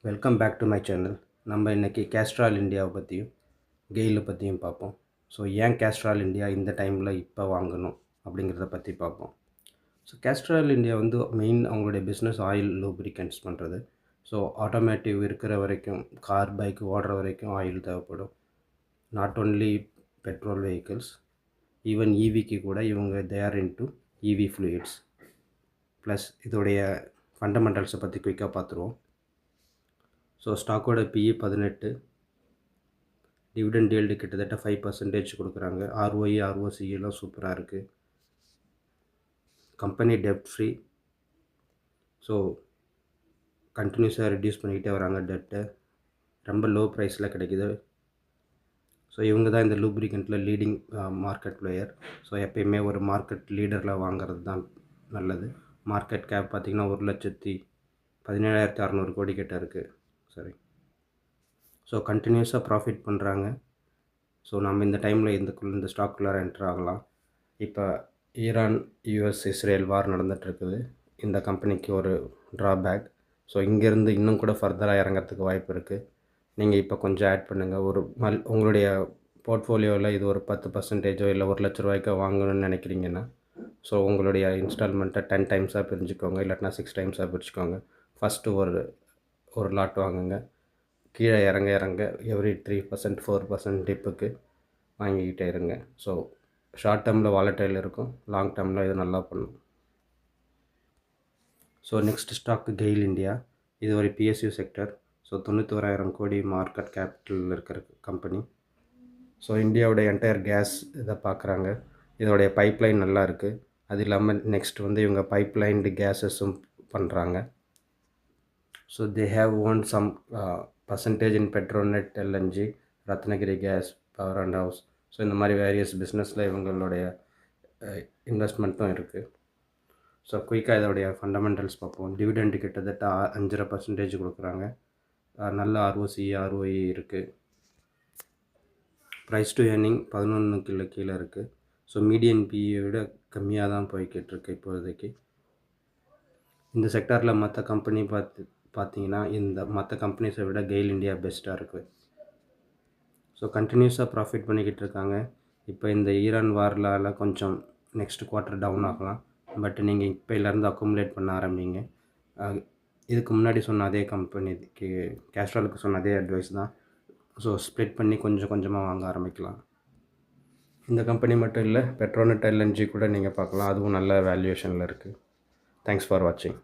Welcome back to my channel. நம்ம இன்றைக்கி Castrol இந்தியாவை பற்றியும் கெயிலை பற்றியும் பார்ப்போம். ஸோ ஏன் கேஸ்ட்ரால் இந்தியா இந்த டைமில் இப்போ வாங்கணும் அப்படிங்கிறத பற்றி பார்ப்போம். ஸோ கேஸ்ட்ரால் இந்தியா வந்து மெயின் அவங்களுடைய பிஸ்னஸ் ஆயில் லூப்ரிகன்ட்ஸ் பண்ணுறது. ஸோ ஆட்டோமேட்டிவ் இருக்கிற வரைக்கும் கார் பைக் ஓடுற வரைக்கும் ஆயில் தேவைப்படும். Not only petrol vehicles, even ஈவிக்கு கூட இவங்க they're into EV fluids. Plus இதோடைய ஃபண்டமெண்டல்ஸை பற்றி குயிக்காக பார்த்துருவோம். ஸோ ஸ்டாக்கோட பிஇ 18, டிவிடெண்ட் yield கிட்டத்தட்ட 5% கொடுக்குறாங்க. ROE ROCE எல்லாம் சூப்பராக இருக்குது. கம்பெனி டெப்ட் ஃப்ரீ. ஸோ கண்டினியூஸாக ரெடியூஸ் பண்ணிக்கிட்டே வராங்க டெட்டை. ரொம்ப லோ ப்ரைஸில் கிடைக்கிது. ஸோ இவங்க தான் இந்த லூப்ரிகண்ட்டில் லீடிங் மார்க்கெட் பிளேயர். ஸோ எப்பயுமே ஒரு மார்க்கெட் லீடரில் வாங்குறது தான் நல்லது. மார்க்கெட் கேப் பார்த்திங்கன்னா 1,17,600 கோடி கிட்ட இருக்குது. சரி, ஸோ கண்டினியூஸாக ப்ராஃபிட் பண்ணுறாங்க. ஸோ நம்ம இந்த டைமில் இந்த ஸ்டாக்குள்ளார என்ட்ரு ஆகலாம். இப்போ ஈரான் US இஸ்ரேல் வார் நடந்துகிட்ருக்குது. இந்த கம்பெனிக்கு ஒரு ட்ராபேக். ஸோ இங்கேருந்து இன்னும் கூட ஃபர்தராக இறங்கிறதுக்கு வாய்ப்பு இருக்குது. நீங்கள் இப்போ கொஞ்சம் ஆட் பண்ணுங்கள். உங்களுடைய போர்ட்ஃபோலியோவில் இது ஒரு 10% இல்லை 1,00,000 ரூபாய்க்கு வாங்கணும்னு நினைக்கிறீங்கன்னா, ஸோ உங்களுடைய இன்ஸ்டால்மெண்ட்டை 10 டைம்ஸாக பிரிஞ்சுக்கோங்க, இல்லாட்டினா 6 டைம்ஸாக பிரிச்சுக்கோங்க. ஃபஸ்ட்டு ஒரு லாட் வாங்குங்க. கீழே இறங்க எவ்ரி 3% 4% டிப்புக்கு வாங்கிக்கிட்டே இருங்க. ஸோ ஷார்ட் டேர்மில் வாலட்டைல் இருக்கும், லாங் டேர்மில் இது நல்லா பண்ணும். So next stock GAIL India. இது ஒரு PSU செக்டர். ஸோ 91,000 கோடி மார்க்கெட் கேபிட்டல் இருக்கிற கம்பெனி. ஸோ இந்தியாவோட என்டையர் கேஸ் இதை பார்க்குறாங்க. இதோடைய பைப்லைன் நல்லா இருக்குது. அது இல்லாமல் நெக்ஸ்ட் வந்து இவங்க பைப்லைன்டு கேஸஸும் பண்ணுறாங்க. So they have own some percentage in Petronet, LNG, Ratnagiri gas, power and house. So இந்த மாதிரி வேரியஸ் பிஸ்னஸில் இவங்களுடைய இன்வெஸ்ட்மெண்ட்டும் இருக்குது. ஸோ குயிக்காக இதோடைய ஃபண்டமெண்டல்ஸ் பார்ப்போம். டிவிடெண்ட் கிட்டத்தட்ட 5.5% கொடுக்குறாங்க. நல்ல ROCE ROE இருக்குது. ப்ரைஸ் டு ஏர்னிங் 11 கீழே இருக்குது. ஸோ மீடியன் PE விட கம்மியாக தான் போய்கிட்டுருக்கு இப்போதைக்கு. இந்த செக்டாரில் மற்ற கம்பெனி பார்த்தீங்கன்னா இந்த மற்ற கம்பெனிஸை விட கெயில் இந்தியா பெஸ்ட்டாக இருக்குது. ஸோ கண்டினியூஸாக ப்ராஃபிட் பண்ணிக்கிட்டு இருக்காங்க. இப்போ இந்த ஈரான் வாரில் கொஞ்சம் நெக்ஸ்ட் குவார்ட்டர் டவுன் ஆகலாம். பட் நீங்கள் இப்போலேருந்து அக்குமுலேட் பண்ண ஆரம்பிங்க. இதுக்கு முன்னாடி சொன்ன அதே கம்பெனிக்கு கேஸ்ட்ராலுக்கு சொன்ன அதே அட்வைஸ் தான். ஸோ ஸ்ப்ளிட் பண்ணி கொஞ்சம் கொஞ்சமாக வாங்க ஆரம்பிக்கலாம். இந்த கம்பெனி மட்டும் இல்லை, பெட்ரோநெட் LNG கூட நீங்கள் பார்க்கலாம். அதுவும் நல்ல வேல்யூவேஷனில் இருக்குது. தேங்க்ஸ் ஃபார் வாட்சிங்.